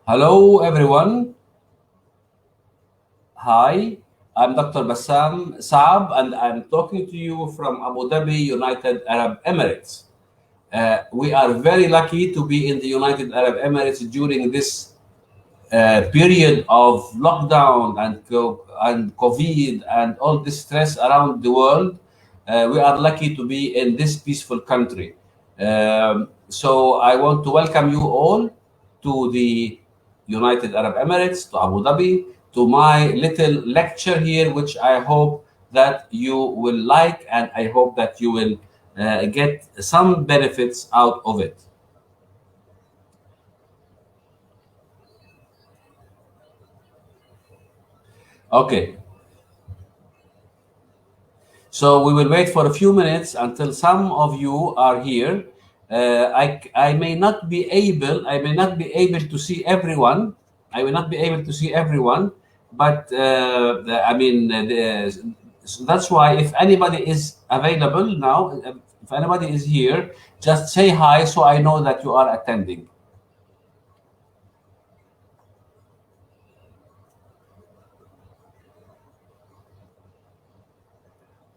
Hello, everyone. Hi, I'm Dr. Bassam Saab, and I'm talking to you from Abu Dhabi, United Arab Emirates. We are very lucky to be in the United Arab Emirates during this period of lockdown and COVID and all this stress around the world. We are lucky to be in this peaceful country. So I want to welcome you all to the United Arab Emirates, to Abu Dhabi, to my little lecture here, which I hope that you will like, and I hope that you will get some benefits out of it. Okay. So we will wait for a few minutes until some of you are here. I may not be able to see everyone. I will not be able to see everyone, but so that's why if anybody is available now, if anybody is here, just say hi so I know that you are attending.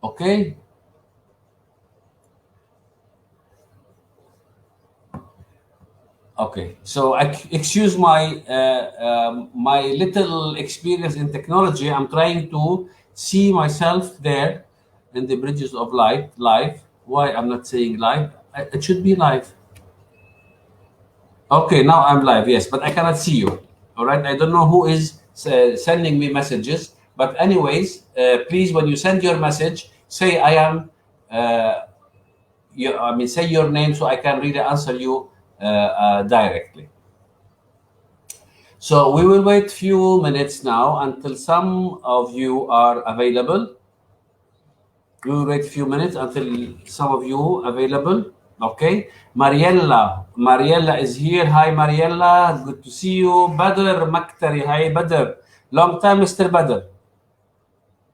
Okay. Okay, so excuse my little experience in technology. I'm trying to see myself there in the bridges of light. Live. Why I'm not saying live? It should be live. Okay, now I'm live. Yes, but I cannot see you. All right. I don't know who is sending me messages. But anyways, please, when you send your message, say I am. Say your name so I can really answer you directly. So we will wait few minutes now until some of you are available. We will wait a few minutes until some of you available. Okay. Mariella is here. Hi, Mariella. Good to see you. Badr Maktari. Hi, Badr. Long time, Mr. Badr.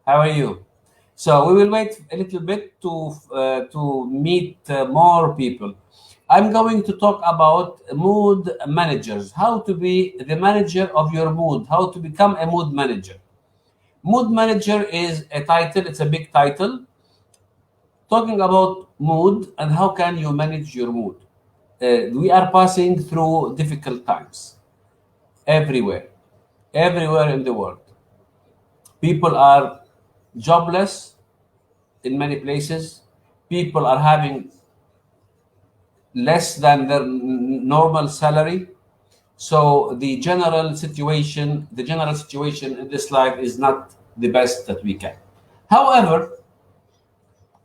How are you? So we will wait a little bit to meet more people. I'm going to talk about mood managers, how to be the manager of your mood, how to become a mood manager. Mood manager is a title, it's a big title, talking about mood and how can you manage your mood. We are passing through difficult times everywhere, everywhere in the world. People are jobless in many places. People are having less than their normal salary. So the general situation in this life is not the best that we can. However,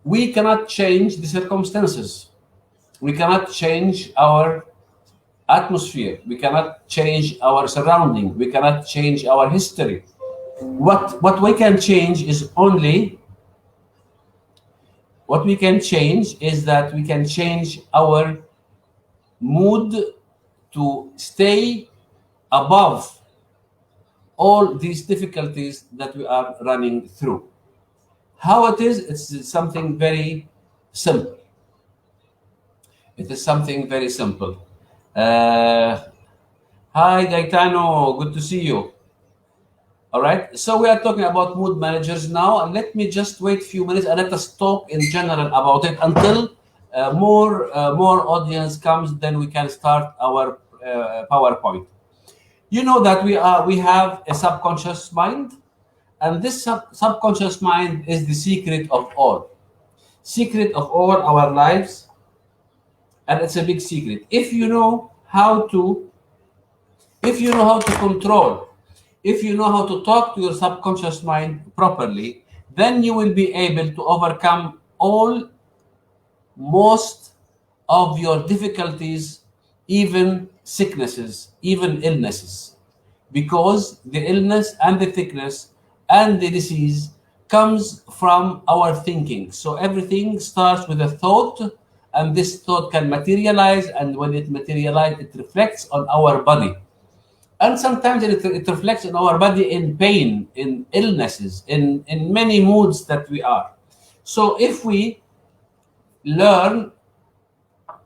we cannot change the circumstances. We cannot change our atmosphere. We cannot change our surrounding. We cannot change our history. What we can change is only what we can change is that we can change our mood to stay above all these difficulties that we are running through. How it is? It's something very simple. It is something very simple. Uh, Hi, Gaetano. Good to see you. All right. So we are talking about mood managers now, and let me just wait a few minutes and let us talk in general about it until more audience comes. Then we can start our PowerPoint. You know that we have a subconscious mind, and this subconscious mind is the secret of all our lives, and it's a big secret. If you know how to control, if you know how to talk to your subconscious mind properly, then you will be able to overcome most of your difficulties, even sicknesses, even illnesses, because the illness and the sickness and the disease comes from our thinking. So everything starts with a thought, and this thought can materialize, and when it materializes, it reflects on our body. And sometimes it reflects on our body in pain, in illnesses, in many moods that we are. So if we learn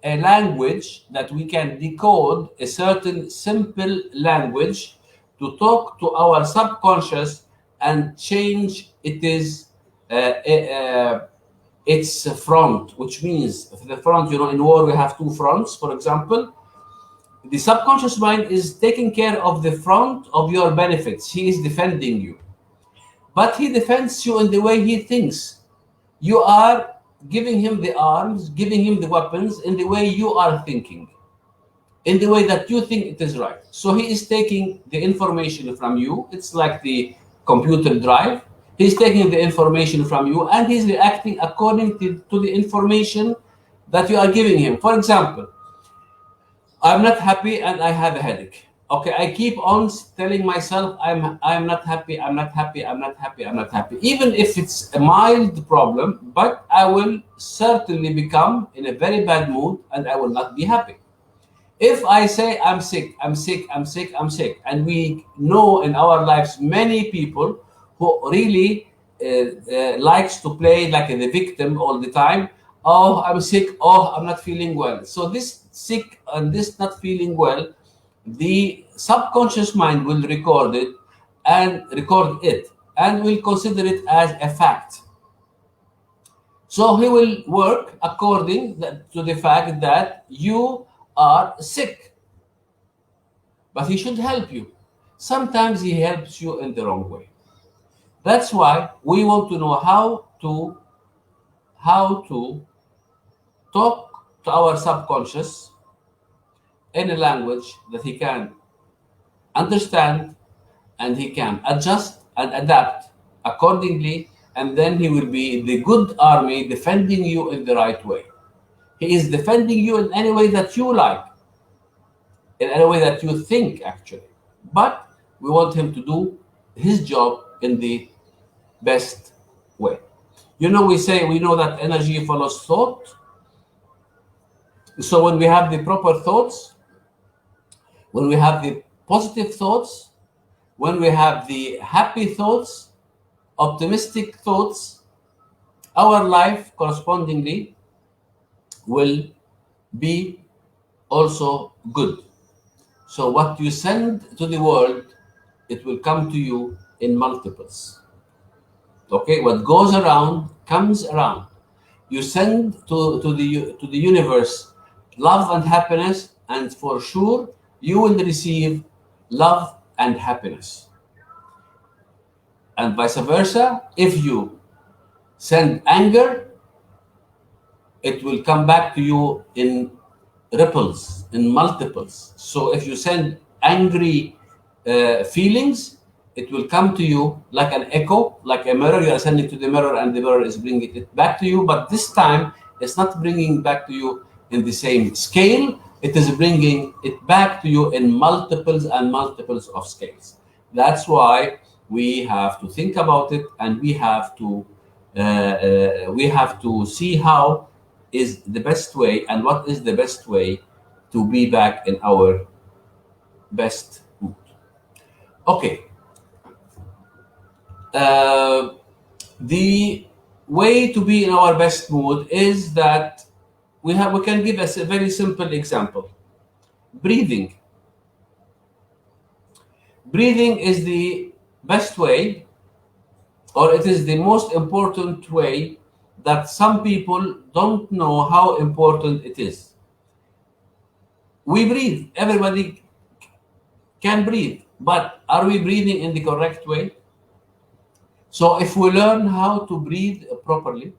a language that we can decode, a certain simple language to talk to our subconscious and change its front, which means the front, in war we have two fronts, for example. The subconscious mind is taking care of the front of your benefits. He is defending you. But he defends you in the way he thinks. You are giving him the arms, giving him the weapons in the way you are thinking, in the way that you think it is right. So he is taking the information from you. It's like the computer drive. He's taking the information from you and he's reacting according to the information that you are giving him. For example, I'm not happy and I have a headache. Okay, I keep on telling myself I'm not happy, I'm not happy, I'm not happy, I'm not happy. Even if it's a mild problem, but I will certainly become in a very bad mood and I will not be happy. If I say I'm sick, I'm sick, I'm sick, I'm sick, and we know in our lives many people who really likes to play like the victim all the time. Oh, I'm sick. Oh, I'm not feeling well. So this sick and this not feeling well, the subconscious mind will record it and will consider it as a fact. So he will work according to the fact that you are sick. But he should help you. Sometimes he helps you in the wrong way. That's why we want to know how to talk to our subconscious in a language that he can understand and he can adjust and adapt accordingly, and then he will be the good army defending you in the right way. He is defending you in any way that you like, in any way that you think, actually. But we want him to do his job in the best way. We know that energy follows thought. So when we have the proper thoughts, when we have the positive thoughts, when we have the happy thoughts, optimistic thoughts, our life correspondingly will be also good. So what you send to the world, it will come to you in multiples. Okay, what goes around comes around. You send to the universe love and happiness, and for sure you will receive love and happiness. And vice versa, if you send anger, it will come back to you in ripples, in multiples. So if you send angry feelings, it will come to you like an echo, like a mirror. You are sending to the mirror and the mirror is bringing it back to you. But this time, it's not bringing back to you in the same scale. It is bringing it back to you in multiples and multiples of scales. That's why we have to think about it, and we have to see how is the best way and what is the best way to be back in our best mood. Okay. The way to be in our best mood is that we can give us a very simple example. Breathing. Breathing is the best way, or it is the most important way that some people don't know how important it is. We breathe. Everybody can breathe, but are we breathing in the correct way? So if we learn how to breathe properly,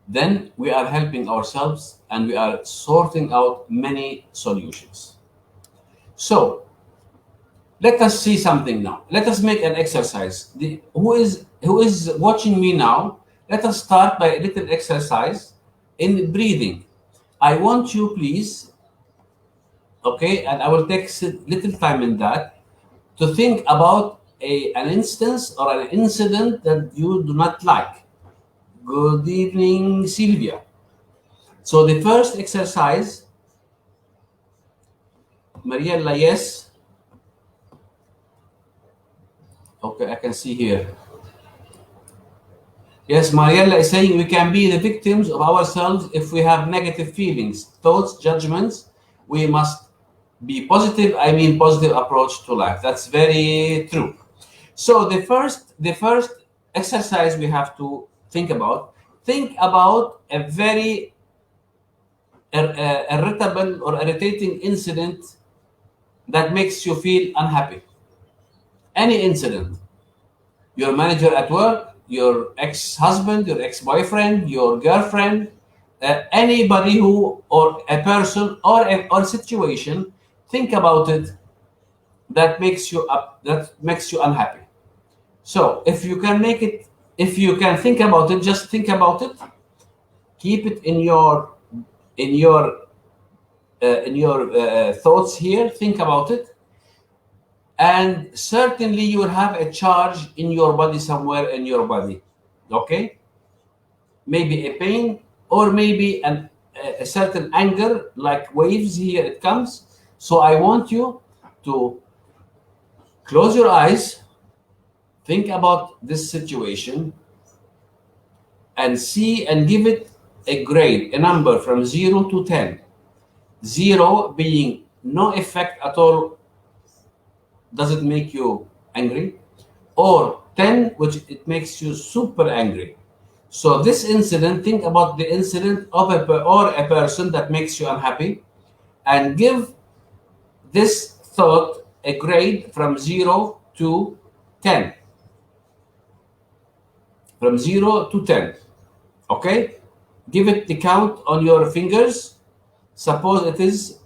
then we are helping ourselves and we are sorting out many solutions. So let us see something now. Let us make an exercise. Who is watching me now? Let us start by a little exercise in breathing. I want you, please, okay, and I will take a little time in that, to think about an instance or an incident that you do not like. Good evening, Sylvia. So the first exercise, Mariella, yes. Okay, I can see here. Yes, Mariella is saying we can be the victims of ourselves if we have negative feelings, thoughts, judgments. We must be positive. I mean, positive approach to life. That's very true. So the first exercise we have to think about a very irritable or irritating incident that makes you feel unhappy. Any incident, your manager at work, your ex-husband, your ex-boyfriend, your girlfriend, anybody who, or a person or situation, think about it that makes you unhappy. So if you can think about it, just think about it. Keep it in your thoughts here. Think about it, and certainly you will have a charge in your body, somewhere in your body. Okay, maybe a pain, or maybe a certain anger, like waves here it comes. So I want you to close your eyes, think about this situation, and see and give it a grade, a number from 0 to 10. 0 being no effect at all, doesn't make you angry, or 10, which it makes you super angry. So this incident, think about the incident of or a person that makes you unhappy, and give this thought a grade from 0 to 10. From 0 to 10. Okay? Give it the count on your fingers. Suppose it is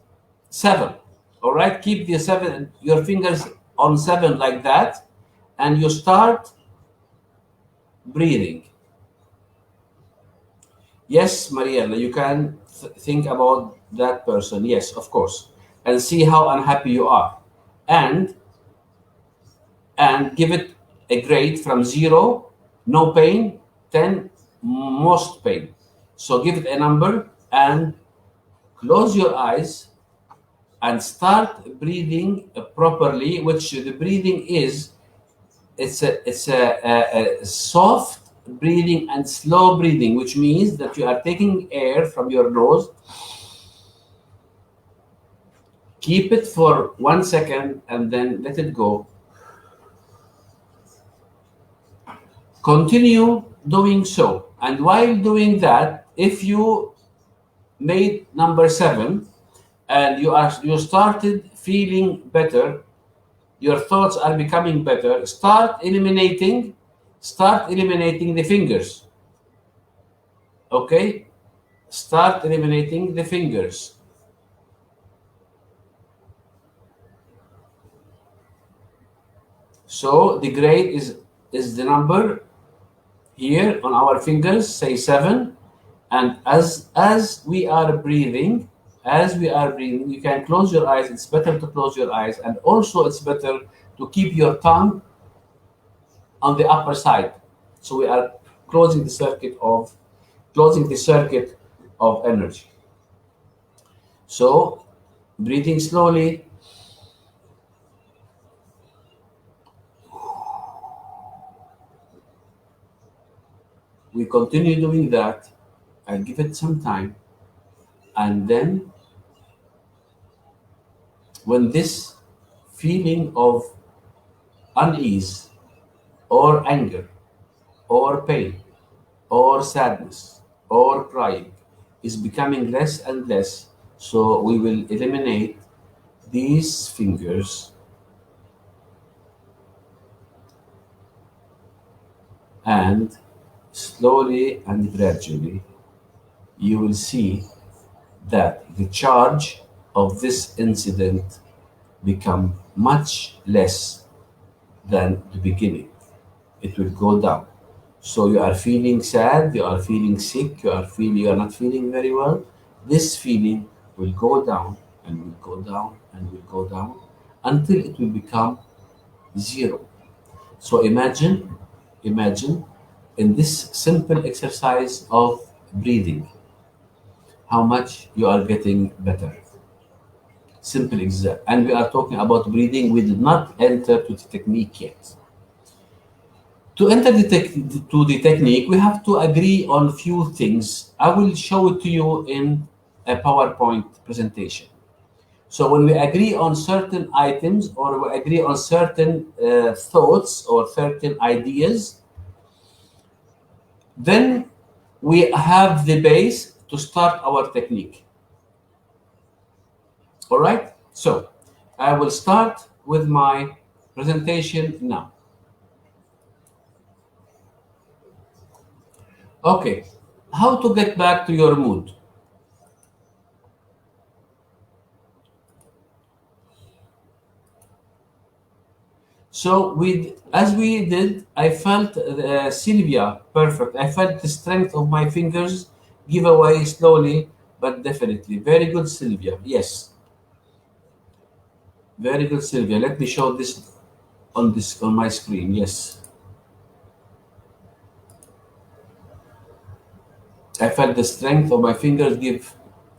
7. All right? Keep the 7, your fingers on 7 like that, and you start breathing. Yes, Mariella, you can think about that person. Yes, of course. And see how unhappy you are. And give it a grade from 0, no pain, 10, most pain. So give it a number and close your eyes and start breathing properly, which the breathing is, it's a soft breathing and slow breathing, which means that you are taking air from your nose. Keep it for 1 second and then let it go. Continue doing so. And while doing that, if you made number 7 and you started feeling better, your thoughts are becoming better, start eliminating the fingers. Okay? Start eliminating the fingers. So the grade is the number here on our fingers, say 7. And as we are breathing, you can close your eyes. It's better to close your eyes, and also it's better to keep your tongue on the upper side. So we are closing the circuit of energy. So breathing slowly. We continue doing that and give it some time. And then when this feeling of unease or anger or pain or sadness or crying is becoming less and less, so we will eliminate these fingers, and slowly and gradually you will see that the charge of this incident become much less than the beginning. It will go down. So you are feeling sad, you are feeling sick, you are not feeling very well. This feeling will go down and will go down and will go down until it will become 0. So imagine in this simple exercise of breathing, how much you are getting better. Simple example. And we are talking about breathing. We did not enter to the technique yet. To enter to the technique, we have to agree on few things. I will show it to you in a PowerPoint presentation. So when we agree on certain items or we agree on certain thoughts or certain ideas, then we have the base to start our technique. All right? So I will start with my presentation now. Okay, how to get back to your mood? So as we did, I felt Sylvia, perfect. I felt the strength of my fingers give away slowly but definitely. Very good, Sylvia. Yes, very good, Sylvia. Let me show this on my screen. Yes, I felt the strength of my fingers give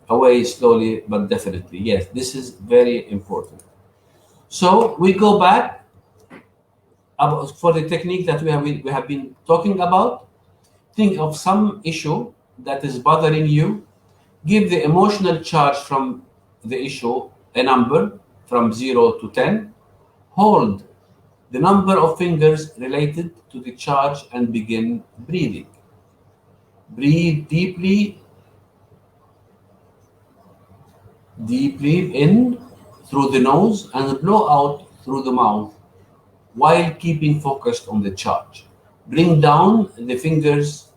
away slowly but definitely. Yes, this is very important. So we go back for the technique that we have been talking about. Think of some issue that is bothering you. Give the emotional charge from the issue a number from 0 to 10. Hold the number of fingers related to the charge and begin breathing. Breathe deeply in through the nose and blow out through the mouth while keeping focused on the charge. Bring down the fingers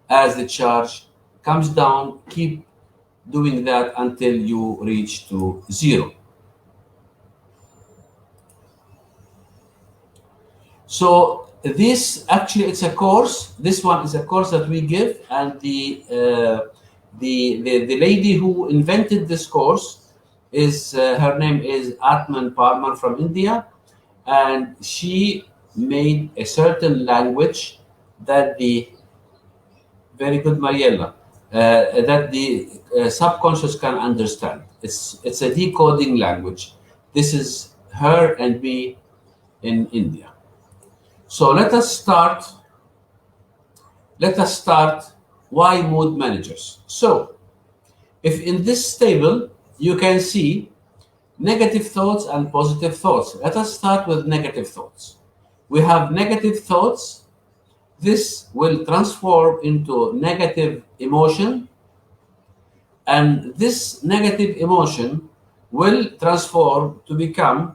as the charge comes down. Keep doing that until you reach to 0. So this actually it's a course. This one is a course that we give, and the lady who invented this course is her name is Atman Parmar from India, and she made a certain language that the very good Mariella that the subconscious can understand. It's a decoding language. This is her and me in India. So let us start why mood managers. So if in this table you can see negative thoughts and positive thoughts. Let us start with negative thoughts. We have negative thoughts. This will transform into negative emotion, and this negative emotion will transform to become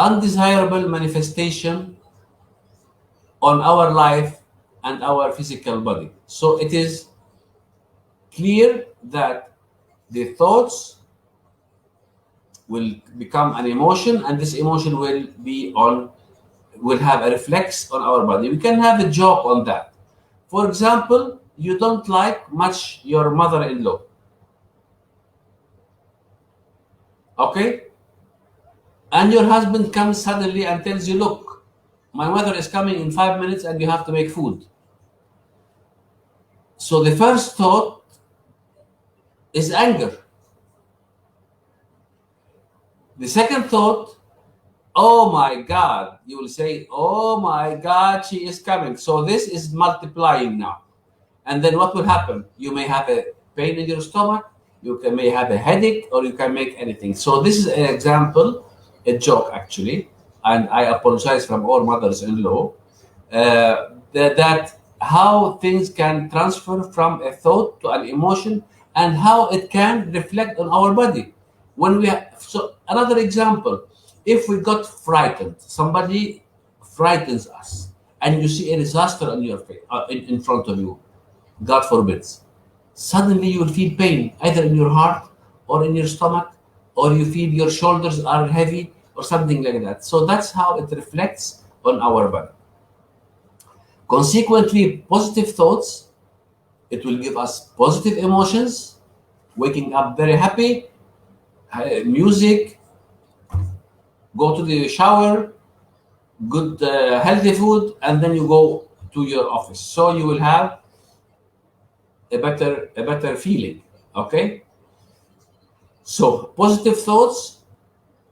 undesirable manifestation on our life and our physical body. So it is clear that the thoughts will become an emotion, and this emotion will have a reflex on our body. We can have a joke on that. For example, you don't like much your mother-in-law. Okay? And your husband comes suddenly and tells you, look, my mother is coming in 5 minutes and you have to make food. So the first thought is anger. The second thought, oh my God, you will say, oh my God, she is coming. So this is multiplying now. And then what will happen? You may have a pain in your stomach, may have a headache, or you can make anything. So this is an example, a joke actually, and I apologize from all mothers-in-law, that how things can transfer from a thought to an emotion and how it can reflect on our body. So another example, if we got frightened, somebody frightens us, and you see a disaster on your face, in front of you, God forbids, suddenly you will feel pain either in your heart or in your stomach, or you feel your shoulders are heavy or something like that. So that's how it reflects on our body. Consequently, positive thoughts, it will give us positive emotions, waking up very happy, music, go to the shower, good healthy food, and then you go to your office. So you will have a better feeling. Okay. So positive thoughts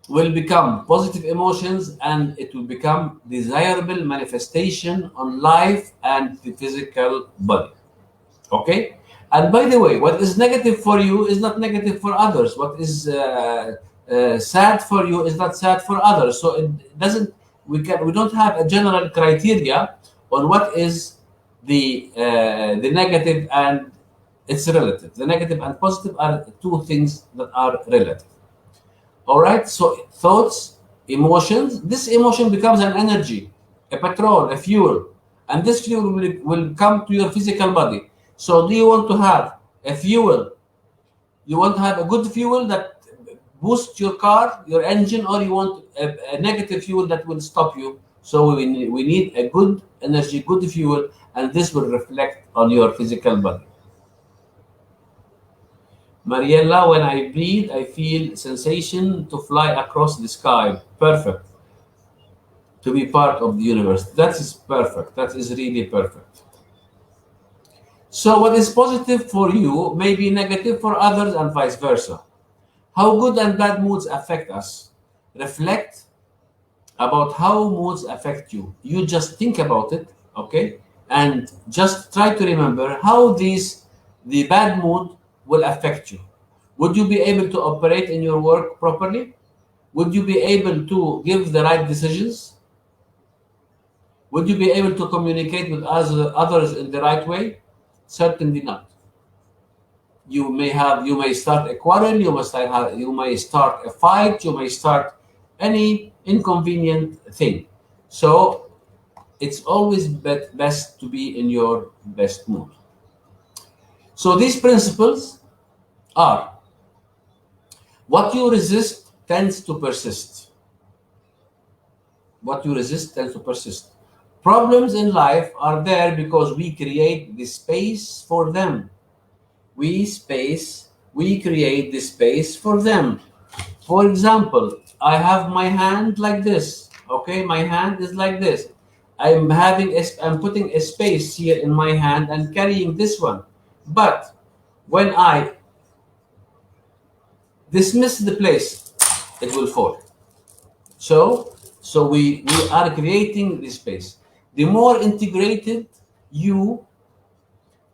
will become positive emotions, and it will become desirable manifestation on life and the physical body. Okay? And by the way, what is negative for you is not negative for others. What is sad for you is not sad for others. So it doesn't. We don't have a general criteria on what is the negative, and it's relative. The negative and positive are two things that are relative. All right. So thoughts, emotions. This emotion becomes an energy, a petrol, a fuel, and this fuel will come to your physical body. So do you want to have a fuel? You want to have a good fuel that boosts your car, your engine, or you want a negative fuel that will stop you? So we need a good energy, good fuel, and this will reflect on your physical body. Mariella, when I breathe, I feel sensation to fly across the sky. Perfect. To be part of the universe. That is perfect. That is really perfect. So what is positive for you may be negative for others and vice versa. How good and bad moods affect us. Reflect about how moods affect you. You just think about it, okay? And just try to remember how the bad mood will affect you. Would you be able to operate in your work properly? Would you be able to give the right decisions? Would you be able to communicate with others in the right way? Certainly not. You may start a quarrel, you may start a fight, you may start any inconvenient thing. So it's always best to be in your best mood. So these principles are: what you resist tends to persist. What you resist tends to persist. Problems in life are there because we create the space for them. We create the space for them. For example, I have my hand like this. Okay, my hand is like this. I'm putting a space here in my hand and carrying this one. But when I dismiss the place, it will fall. So we are creating this space. The more integrated you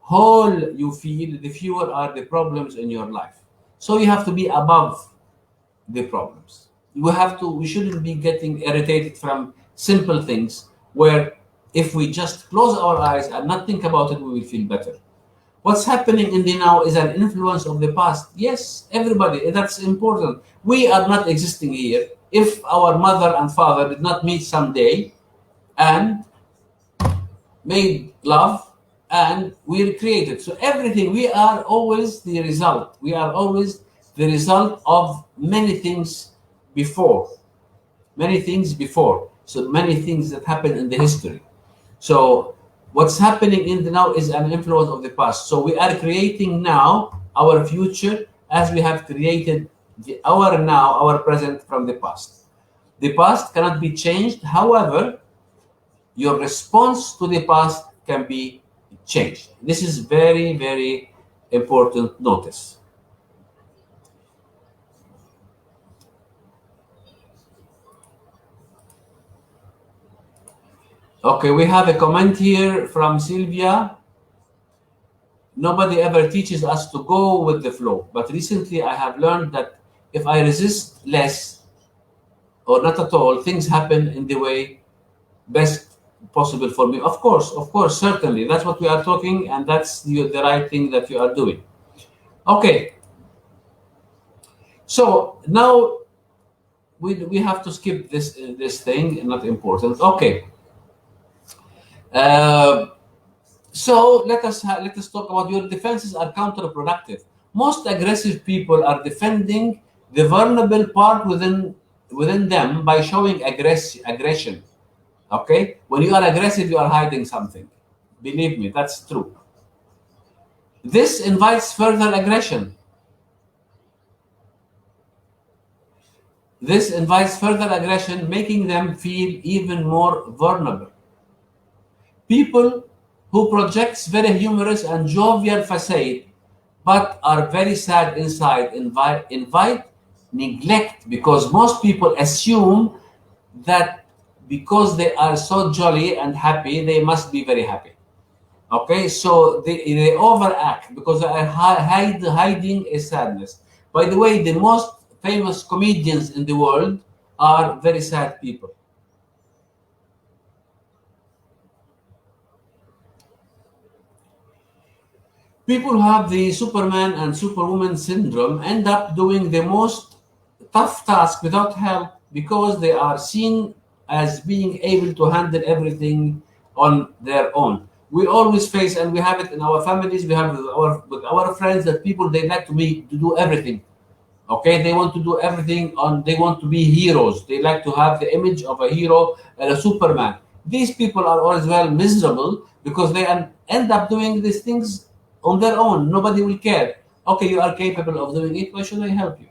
whole you feel, the fewer are the problems in your life. So you have to be above the problems. We shouldn't be getting irritated from simple things where if we just close our eyes and not think about it, we will feel better. What's happening in the now is an influence of the past. Yes, everybody, that's important. We are not existing here if our mother and father did not meet someday and made love and we created. So everything, we are always the result. We are always the result of many things before. Many things before. So many things that happened in the history. So what's happening in the now is an influence of the past. So we are creating now our future as we have created our now, our present from the past. The past cannot be changed. However, your response to the past can be changed. This is very, very important notice. Okay, we have a comment here from Sylvia. Nobody ever teaches us to go with the flow, but recently I have learned that if I resist less or not at all, things happen in the way best possible for me. Of course, certainly. That's what we are talking, and that's the right thing that you are doing. Okay. So now we have to skip this thing, not important. Okay. So let us talk about your defenses are counterproductive. Most aggressive people are defending the vulnerable part within them by showing aggression. Okay, when you are aggressive, you are hiding something. Believe me, that's true. This invites further aggression. This invites further aggression, making them feel even more vulnerable. People who projects very humorous and jovial facade but are very sad inside invite neglect, because most people assume that because they are so jolly and happy, they must be very happy. Okay, so they overact because they are hiding a sadness. By the way, the most famous comedians in the world are very sad people. People who have the Superman and Superwoman syndrome end up doing the most tough task without help because they are seen as being able to handle everything on their own. We always face, and we have it in our families, we have it with our friends, that people, they like to do everything. Okay, they want to do everything on. They want to be heroes. They like to have the image of a hero and a Superman. These people are always well miserable because they end up doing these things on their own. Nobody will care. Okay, you are capable of doing it. Why should I help you?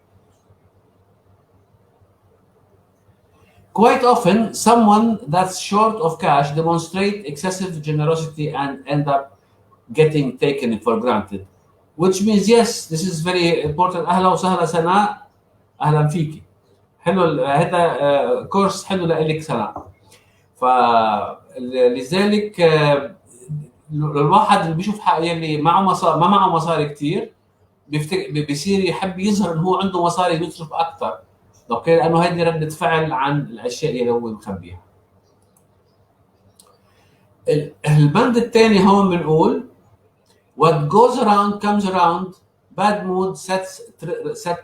Quite often, someone that's short of cash demonstrate excessive generosity and end up getting taken for granted. Which means, yes, this is very important. أهلا وسهلا سناء. أهلا فيكي. حلو هذا كورس حلو لإلك سناء. فلذلك الواحد اللي بيشوف يلي معه مصاري، ما معه مصاري كتير، بيصير يحب يظهر انه هو عنده مصاري بيصرف اكثر. اوكي، لانه هذه رده فعل عن الاشياء اللي هو مخبيها. البند الثاني هون بنقول what goes around comes around. Bad mood set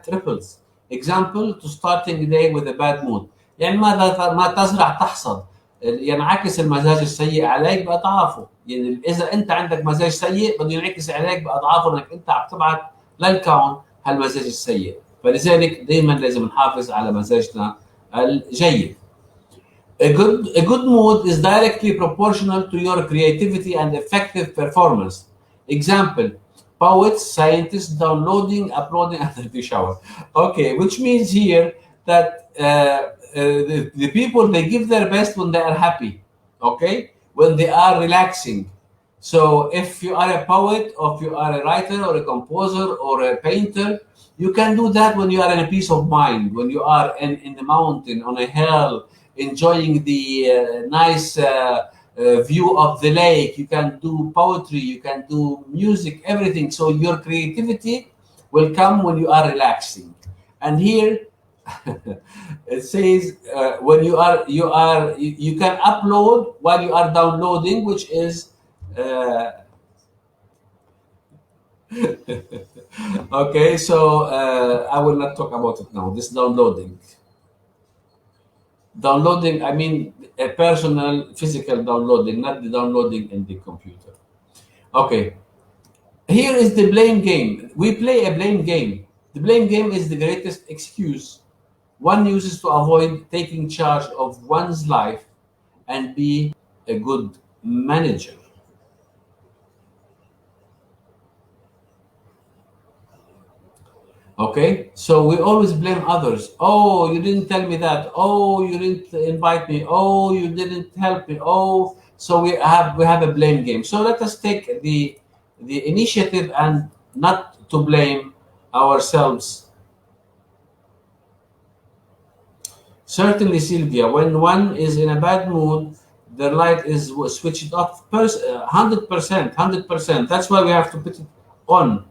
triples. Example, to starting the day with a bad mood. يعني ما تزرع تحصد. ينعكس المزاج السيء عليك باضعافه. يعني اذا انت عندك مزاج سيء بده ينعكس عليك باضعافه، انك انت عم تبعت للكون هالمزاج السيء. فلذلك دائما لازم نحافظ على مزاجنا الجيد. A good mood is directly proportional to your creativity and effective performance. Example, poets, scientists downloading, uploading after the shower. Okay, which means here that the people, they give their best when they are happy. Okay, when they are relaxing. So if you are a poet, or if you are a writer or a composer or a painter, you can do that when you are in a peace of mind, when you are in the mountain, on a hill, enjoying the nice view of the lake. You can do poetry, you can do music, everything. So your creativity will come when you are relaxing. And here it says when you can upload while you are downloading, which is okay. So I will not talk about it now. This downloading, I mean a personal physical downloading, not the downloading in the computer. Okay, here is the blame game. We play a blame game. The blame game is the greatest excuse one uses to avoid taking charge of one's life and be a good manager. Okay, so we always blame others. Oh, you didn't tell me that. Oh, you didn't invite me. Oh, you didn't help me. Oh, so we have a blame game. So let us take the initiative and not to blame ourselves. Certainly, Sylvia, when one is in a bad mood, their light is switched off 100%, 100%. That's why we have to put it on.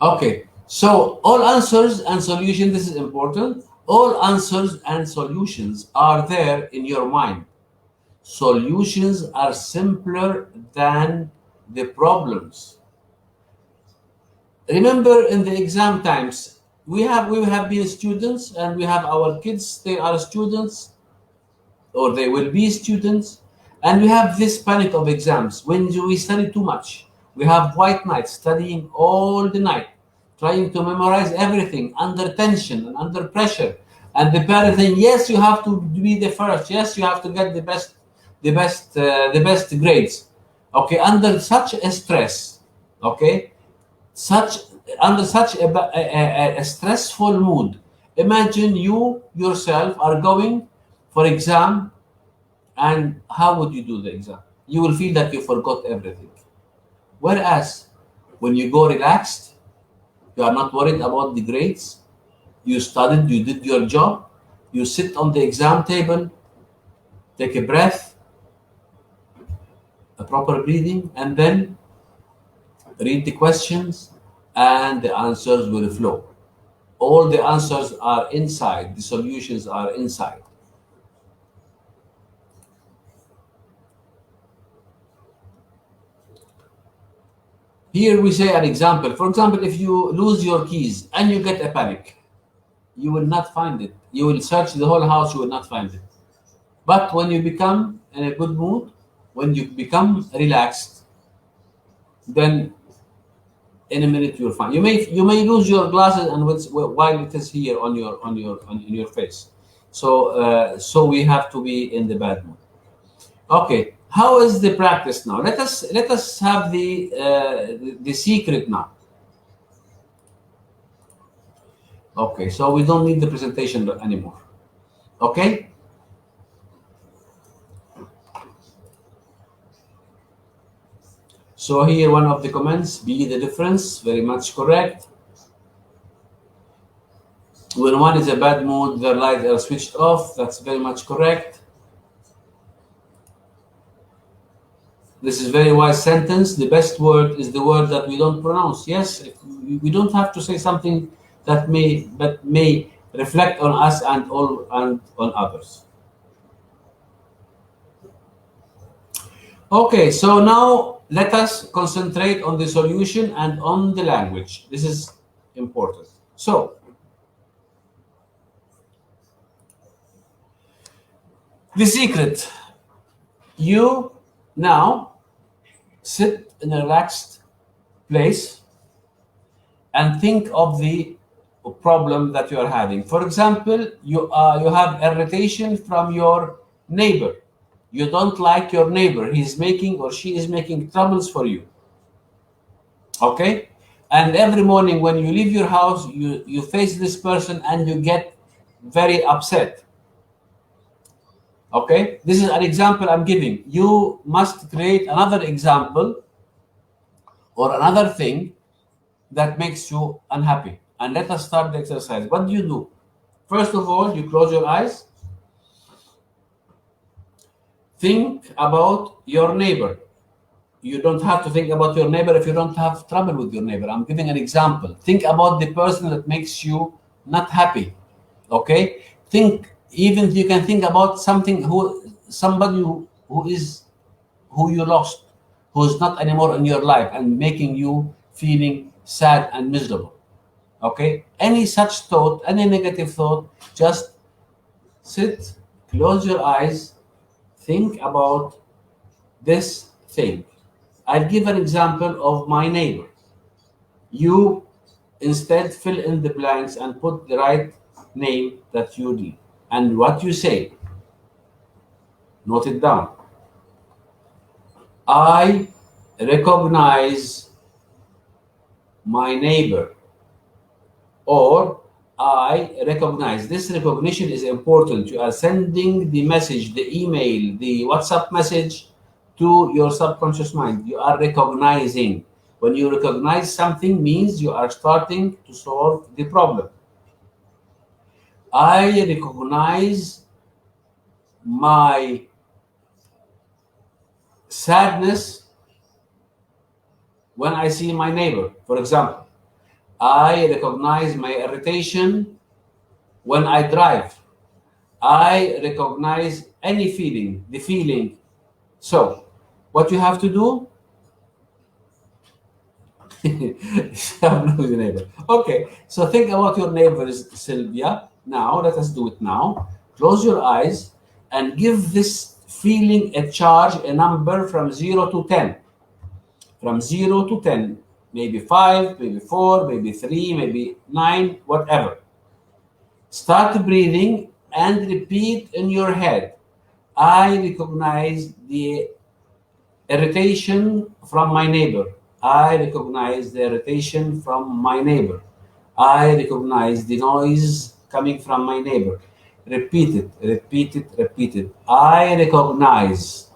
Okay, so all answers and solutions, this is important. All answers and solutions are there in your mind. Solutions are simpler than the problems. Remember, in the exam times, we have been students, and we have our kids, they are students, or they will be students, and we have this panic of exams. When we study too much, we have white nights, studying all the night, trying to memorize everything under tension and under pressure. And the parent saying, yes, you have to be the first. Yes, you have to get the best grades. Okay, under such a stress, okay, under such a stressful mood, imagine you yourself are going for exam, and how would you do the exam? You will feel that you forgot everything. Whereas when you go relaxed, You are not worried about the grades. You studied, you did your job. You sit on the exam table, take a breath, a proper breathing, and then read the questions, and the answers will flow. All the answers are inside, the solutions are inside. Here we say an example. For example, if you lose your keys and you get a panic, you will not find it. You will search the whole house, you will not find it. But when you become in a good mood, when you become relaxed, then in a minute you'll find. You may lose your glasses and while it is here in your face. So we have to be in the bad mood. Okay, how is the practice now? Let us have the secret now. Okay, so we don't need the presentation anymore. Okay. So here one of the comments, be the difference, very much correct. When one is in a bad mood, their lights are switched off. That's very much correct. This is very wise sentence. The best word is the word that we don't pronounce. Yes, we don't have to say something that may reflect on us and on others. Okay, so now let us concentrate on the solution and on the language. This is important. So, the secret, you now sit in a relaxed place and think of the problem that you are having. For example, you have irritation from your neighbor. You don't like your neighbor. He's making or she is making troubles for you. Okay? And every morning when you leave your house, you face this person and you get very upset. Okay? This is an example I'm giving. You must create another example or another thing that makes you unhappy. And let us start the exercise. What do you do? First of all, you close your eyes. Think about your neighbor. You don't have to think about your neighbor if you don't have trouble with your neighbor. I'm giving an example. Think about the person that makes you not happy. Okay? Even you can think about somebody who you lost, who's not anymore in your life and making you feeling sad and miserable. Okay? Any such thought, any negative thought, just sit, close your eyes, think about this thing. I'll give an example of my neighbor. You instead fill in the blanks and put the right name that you need. And what you say, note it down. I recognize my neighbor. Or I recognize. This recognition is important. You are sending the message, the email, the WhatsApp message to your subconscious mind. You are recognizing. When you recognize something, means you are starting to solve the problem. I recognize my sadness when I see my neighbor, for example. I recognize my irritation when I drive. I recognize any feeling, the feeling. So, what you have to do, have no neighbor. Okay, so think about your neighbors, Sylvia. Now, let us do it now. Close your eyes and give this feeling a charge, a number from 0 to 10. From 0 to 10, maybe 5, maybe 4, maybe 3, maybe 9, whatever. Start breathing and repeat in your head. I recognize the irritation from my neighbor. I recognize the irritation from my neighbor. I recognize the noise coming from my neighbor. Repeat it, repeat it, repeat it. I recognize.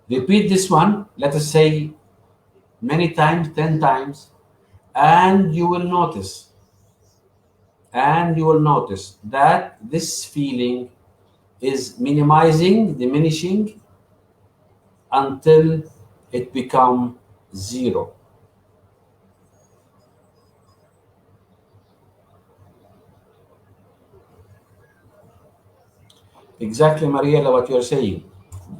Repeat this one, let us say many times, 10 times. And you will notice, that this feeling is minimizing, diminishing until it become zero. Exactly, Mariela, what you're saying.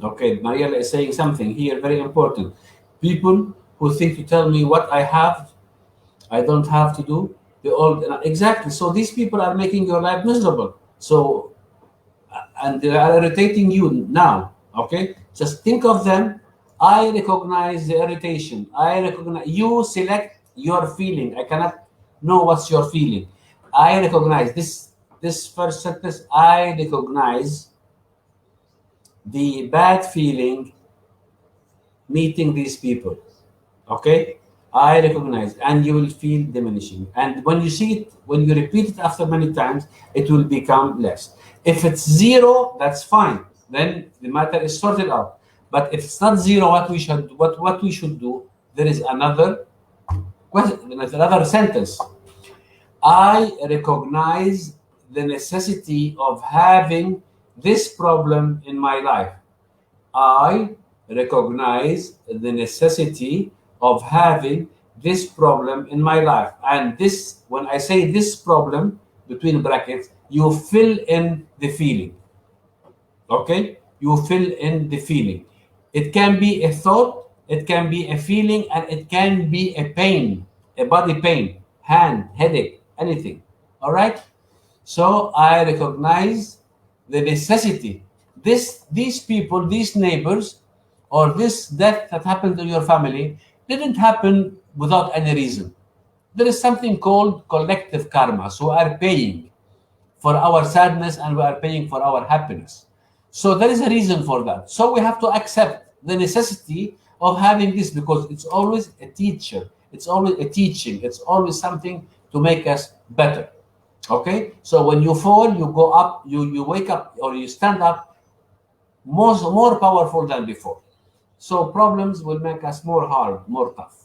Okay, Mariela is saying something here very important. People who think to tell me what I don't have to do, they all exactly. So these people are making your life miserable. So and they are irritating you now. Okay, just think of them. I recognize the irritation. I recognize you select your feeling. I cannot know what's your feeling. I recognize this first sentence. I recognize the bad feeling meeting these people. Okay, I recognize, and you will feel diminishing. And when you see it, when you repeat it after many times, it will become less. If it's zero, that's fine. Then the matter is sorted out. But if it's not zero, what we should do? There is another question, another sentence. I recognize the necessity of having this problem in my life. I recognize the necessity of having this problem in my life. And this, when I say this problem, between brackets, you fill in the feeling. Okay? You fill in the feeling. It can be a thought, it can be a feeling, and it can be a pain, a body pain, hand, headache, anything. All right? So I recognize the necessity. These people, these neighbors, or this death that happened in your family didn't happen without any reason. There is something called collective karma. So we are paying for our sadness and we are paying for our happiness. So there is a reason for that. So we have to accept the necessity of having this because it's always a teacher, it's always a teaching, it's always something to make us better. Okay, so when you fall, you go up, you wake up or you stand up more powerful than before. So problems will make us more hard, more tough.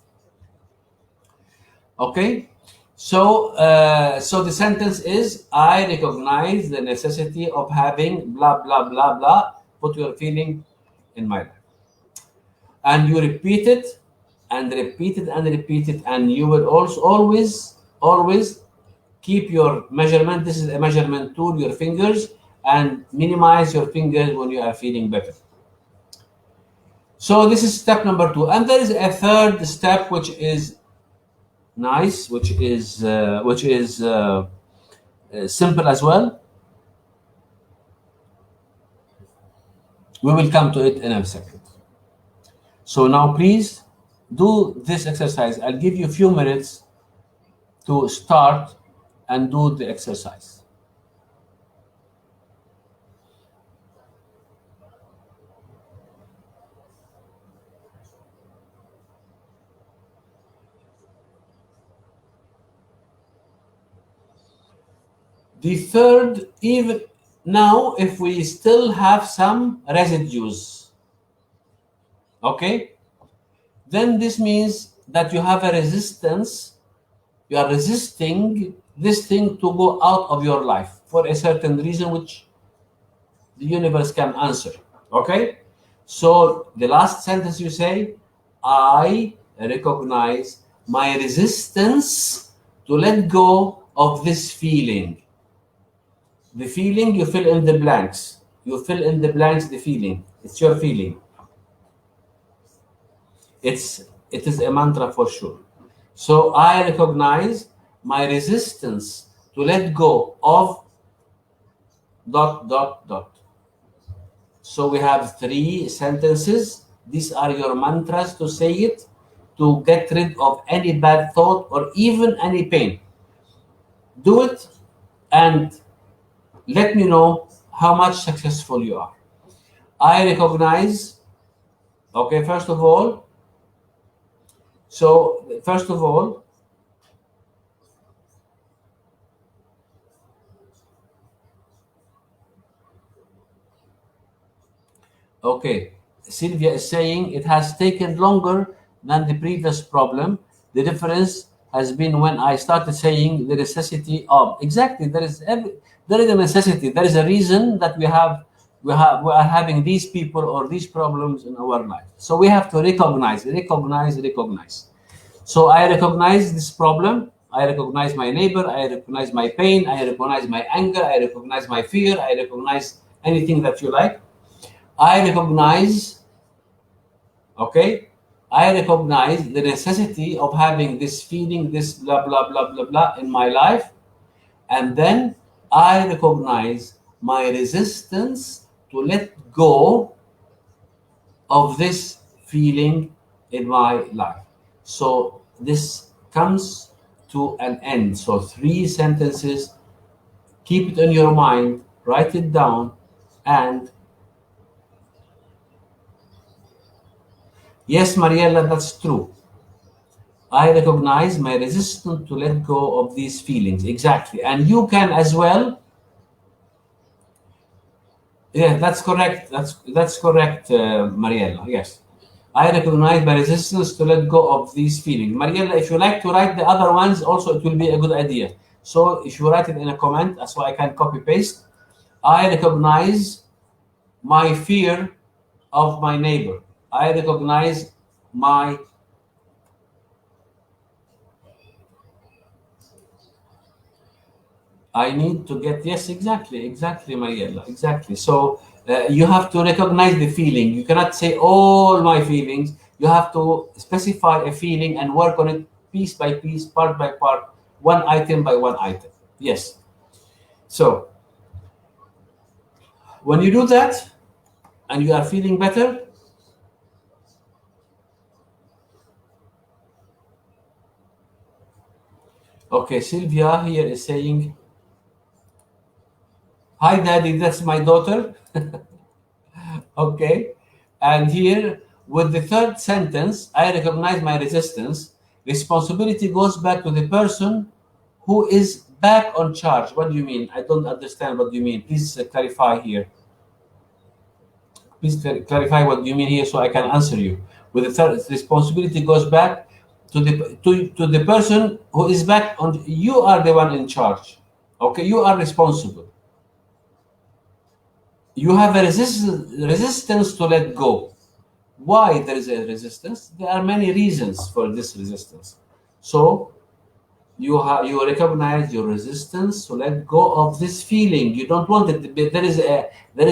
Okay, so the sentence is I recognize the necessity of having blah blah blah blah. Put your feeling in my life, and you repeat it and repeat it and repeat it, and you will also always keep your measurement. This is a measurement tool, your fingers, and minimize your fingers when you are feeling better. So this is step number 2, and there is a third step which is nice, which is simple as well. We will come to it in a second. So now please do this exercise. I'll give you a few minutes to start and do the exercise. The third, even now, if we still have some residues, okay, then this means that you have a resistance. You are resisting this thing to go out of your life for a certain reason, which the universe can answer. Okay? So the last sentence you say, I recognize my resistance to let go of this feeling. The feeling, you fill in the blanks. You fill in the blanks, the feeling. It's your feeling. It is a mantra for sure. So I recognize my resistance to let go of dot dot dot. So we have 3 sentences. These are your mantras to say it, to get rid of any bad thought or even any pain. Do it and let me know how much successful you are. I recognize, okay, first of all, okay, Sylvia is saying it has taken longer than the previous problem. The difference has been when I started saying the necessity of, exactly, there is a necessity, there is a reason that we are having these people or these problems in our life. So we have to recognize. So I recognize this problem. I recognize my neighbor. I recognize my pain. I recognize my anger. I recognize my fear. I recognize anything that you like. I recognize, okay? I recognize the necessity of having this feeling, this blah, blah, blah, blah, blah in my life. And then I recognize my resistance to let go of this feeling in my life. So this comes to an end. So 3 sentences, keep it in your mind, write it down, and yes, Mariella, that's true. I recognize my resistance to let go of these feelings. Exactly. And you can as well. Yeah, that's correct. That's correct, Mariella. Yes. I recognize my resistance to let go of these feelings. Mariella, if you like to write the other ones, also it will be a good idea. So if you write it in a comment, so I can copy paste. I recognize my fear of my neighbor. I recognize my I need to get, yes, exactly, Mariella, exactly. So you have to recognize the feeling. You cannot say all my feelings. You have to specify a feeling and work on it piece by piece, part by part, one item by one item. Yes. So when you do that and you are feeling better, okay, Sylvia here is saying, hi, Daddy, that's my daughter. Okay. And here, with the third sentence, I recognize my resistance. Responsibility goes back to the person who is back on charge. What do you mean? I don't understand what you mean. Please clarify here. Please clarify what you mean here so I can answer you. With the third, responsibility goes back to the person who is back on. You are the one in charge. Okay, you are responsible. You have a resistance to let go. Why there is a resistance? There are many reasons for this resistance. So you recognize your resistance to let go of this feeling. You don't want it. There is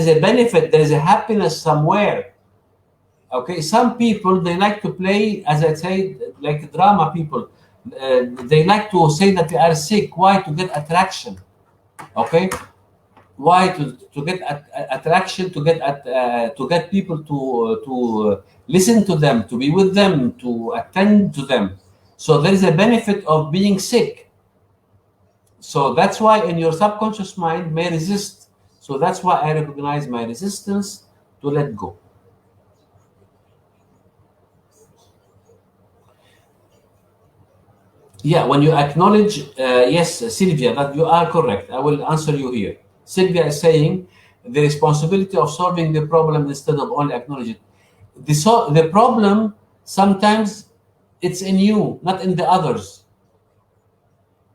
a benefit. There is a happiness somewhere. Okay. Some people, they like to play, as I say, like drama people. They like to say that they are sick. Why? To get attraction. Okay. Why? To get attraction, to get people to listen to them, to be with them, to attend to them. So there is a benefit of being sick. So that's why in your subconscious mind may resist. So that's why I recognize my resistance to let go. Yeah, when you acknowledge, yes, Sylvia, that you are correct. I will answer you here. Sylvia is saying the responsibility of solving the problem instead of only acknowledge it. The problem sometimes it's in you, not in the others.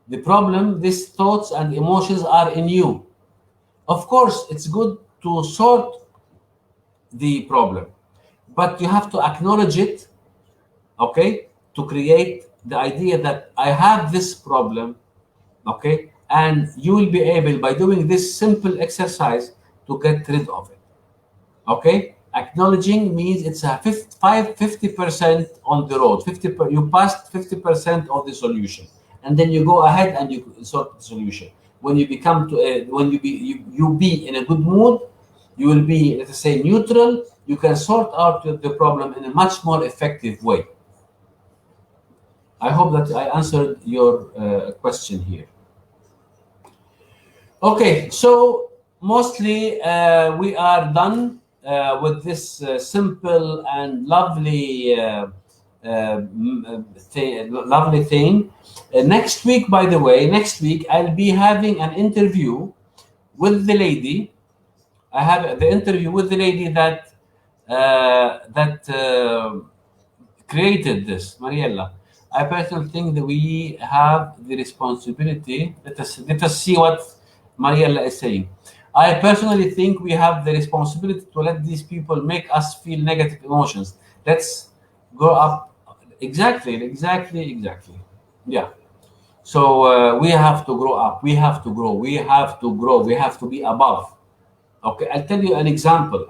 The problem, these thoughts and emotions are in you. Of course, it's good to sort the problem, but you have to acknowledge it, okay, to create the idea that I have this problem, okay, and you will be able, by doing this simple exercise, to get rid of it. Okay, acknowledging means it's a 50% on the road. You passed 50% of the solution, and then you go ahead and you sort the solution. When you become to when you be in a good mood, you will be, let's say, neutral. You can sort out the problem in a much more effective way. I hope that I answered your question here. Okay, so mostly we are done with this simple and lovely, lovely thing. Next week, by the way, next week I'll be having an interview with the lady. I have the interview with the lady that created this, Mariella. I personally think that we have the responsibility. Let us see what Mariella is saying. I personally think we have the responsibility to let these people make us feel negative emotions. Let's grow up. Exactly. Yeah. So we have to grow up. We have to grow. We have to grow. We have to be above. Okay, I'll tell you an example.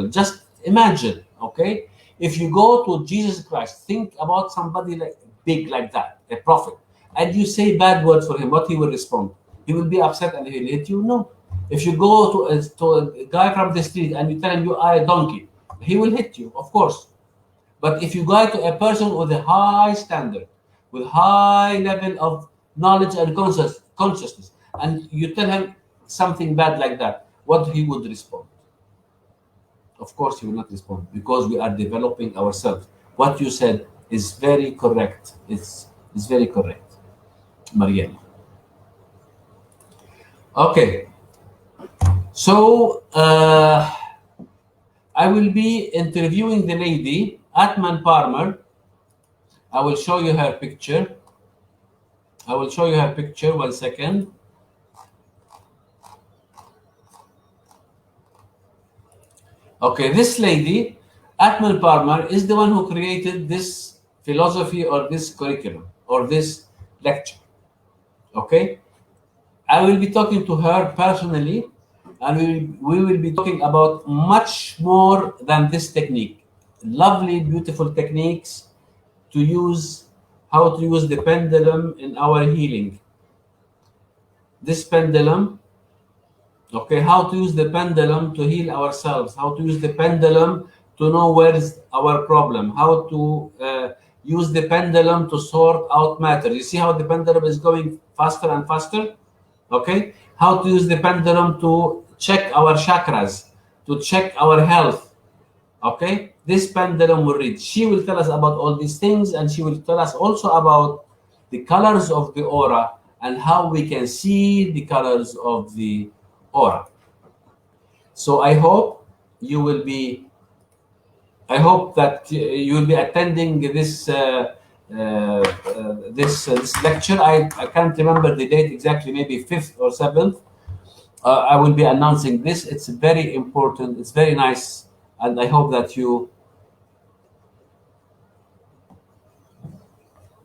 Just imagine, okay, if you go to Jesus Christ, think about somebody like big like that, a prophet, and you say bad words for him, what he will respond? He will be upset and he'll hit you? No. If you go to a guy from the street and you tell him you are a donkey, he will hit you, of course. But if you go to a person with a high standard, with high level of knowledge and consciousness, and you tell him something bad like that, what he would respond? Of course, he will not respond because we are developing ourselves. What you said is very correct. It's very correct, Marielle. Okay, so I will be interviewing the lady, Atman Palmer. I will show you her picture. I will show you her picture. 1 second. Okay, this lady, Atman Palmer, is the one who created this philosophy or this curriculum or this lecture. Okay, I will be talking to her personally, and we will be talking about much more than this technique. Lovely, beautiful techniques to use, how to use the pendulum in our healing. This pendulum, okay, how to use the pendulum to heal ourselves, how to use the pendulum to know where is our problem, how to use the pendulum to sort out matter. You see how the pendulum is going faster and faster? Okay, how to use the pendulum to check our chakras, to check our health. Okay, this pendulum will read. She will tell us about all these things, and she will tell us also about the colors of the aura and how we can see the colors of the aura. So I hope you will be. I hope that you will be attending this lecture. I can't remember the date exactly. Maybe 5th or 7th. I will be announcing this. It's very important. It's very nice, and I hope that you.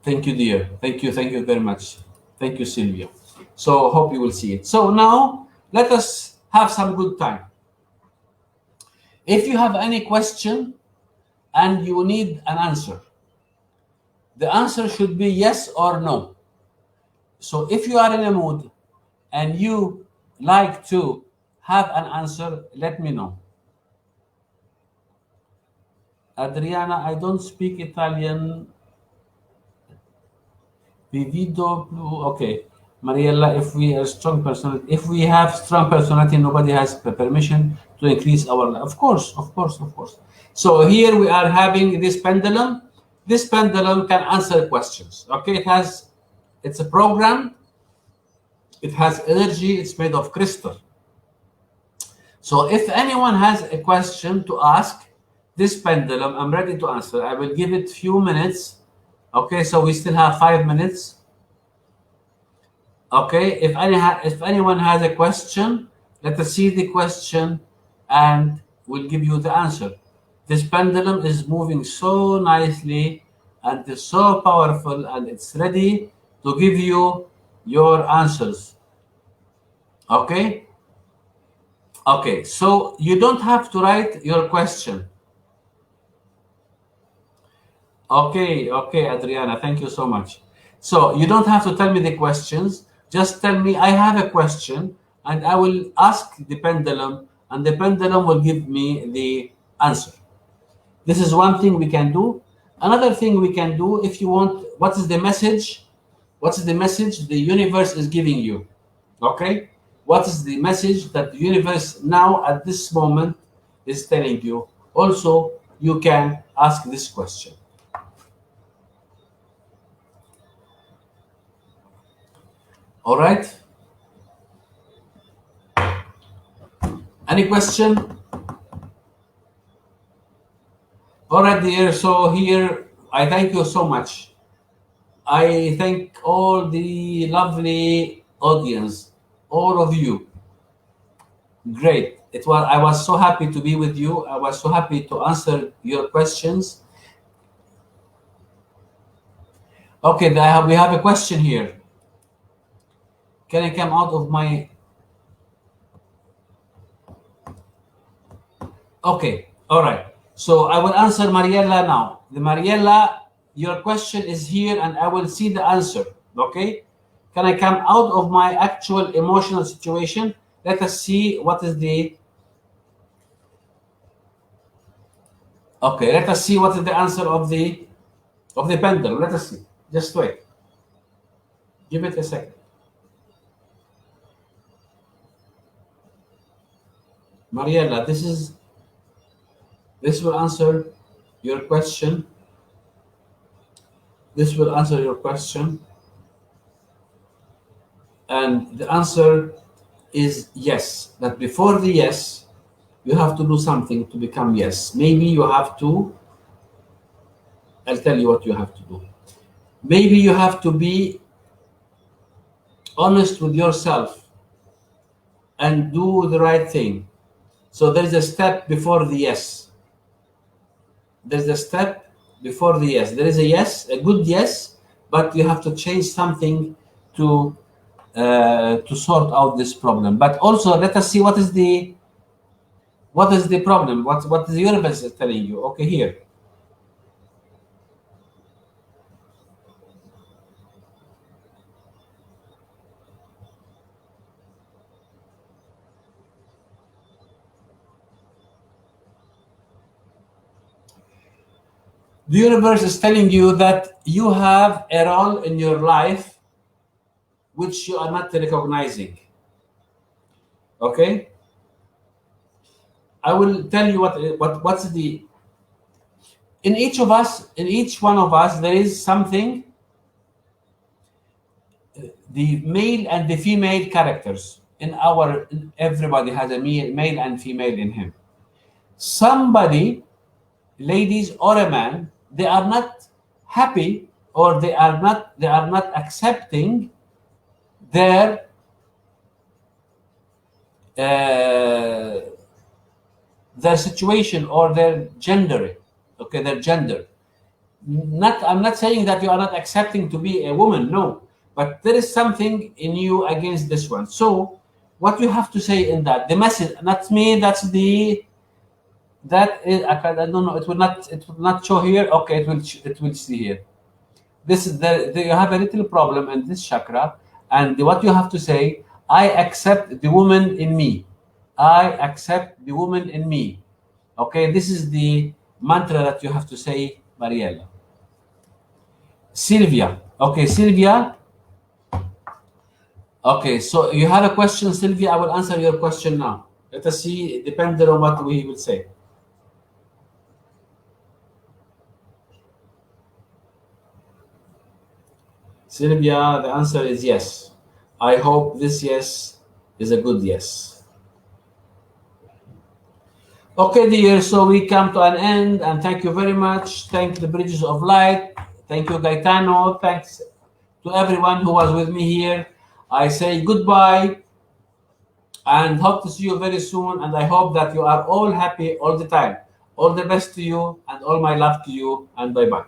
Thank you, dear. Thank you very much. Thank you, Sylvia. So hope you will see it. So now let us have some good time. If you have any question and you need an answer, the answer should be yes or no. So if you are in a mood and you like to have an answer, let me know. Adriana, I don't speak Italian. Vivido, okay. Mariella, if we are strong personality, if we have strong personality, nobody has permission to increase our life. Of course. So here we are having this pendulum. This pendulum can answer questions. Okay, it's a program. It has energy. It's made of crystal. So if anyone has a question to ask, this pendulum, I'm ready to answer. I will give it few minutes. Okay, so we still have 5 minutes. Okay, if anyone has a question, let us see the question and we'll give you the answer. This pendulum is moving so nicely and it's so powerful and it's ready to give you your answers. Okay? Okay, so you don't have to write your question. Okay, Adriana, thank you so much. So you don't have to tell me the questions. Just tell me, I have a question, and I will ask the pendulum, and the pendulum will give me the answer. This is one thing we can do. Another thing we can do, if you want, what is the message? What is the message the universe is giving you? Okay? What is the message that the universe now at this moment is telling you? Also, you can ask this question. All right. Any question? All right, dear. So here, I thank you so much. I thank all the lovely audience, all of you. Great. It was. I was so happy to be with you. I was so happy to answer your questions. Okay, we have a question here. Can I come out of my? Okay. All right. So I will answer Mariella now. The Mariella, your question is here, and I will see the answer. Okay. Can I come out of my actual emotional situation? Let us see what is the. Okay. Let us see what is the answer of the pendulum. Let us see. Just wait. Give it a second. Mariella, this will answer your question. This will answer your question. And the answer is yes. That before the yes, you have to do something to become yes. Maybe you have to, I'll tell you what you have to do. Maybe you have to be honest with yourself and do the right thing. So there's a step before the yes. There's a step before the yes. There is a yes, a good yes, but you have to change something to sort out this problem. But also, let us see what is the problem. What the universe is telling you. Okay, here. The universe is telling you that you have a role in your life which you are not recognizing. Okay, I will tell you what's the in each of us, in each one of us, there is something. The male and the female characters everybody has a male and female in him. Somebody, ladies or a man, they are not happy, or they are not accepting their uh, their situation or their gender. Okay, their gender. Not, I'm not saying that you are not accepting to be a woman, no, but there is something in you against this one. So what you have to say in that, the message, not me, that is, I don't know, it will not show here. Okay, it will see here. This is you have a little problem in this chakra, and what you have to say, I accept the woman in me. I accept the woman in me. Okay, this is the mantra that you have to say, Mariella. Sylvia. Okay, Sylvia. Okay, so you have a question, Sylvia. I will answer your question now. Let us see, depending on what we will say. Sylvia, the answer is yes. I hope this yes is a good yes. Okay, dear, so we come to an end, and thank you very much. Thank the Bridges of Light. Thank you, Gaetano. Thanks to everyone who was with me here. I say goodbye and hope to see you very soon. And I hope that you are all happy all the time. All the best to you, and all my love to you, and bye bye.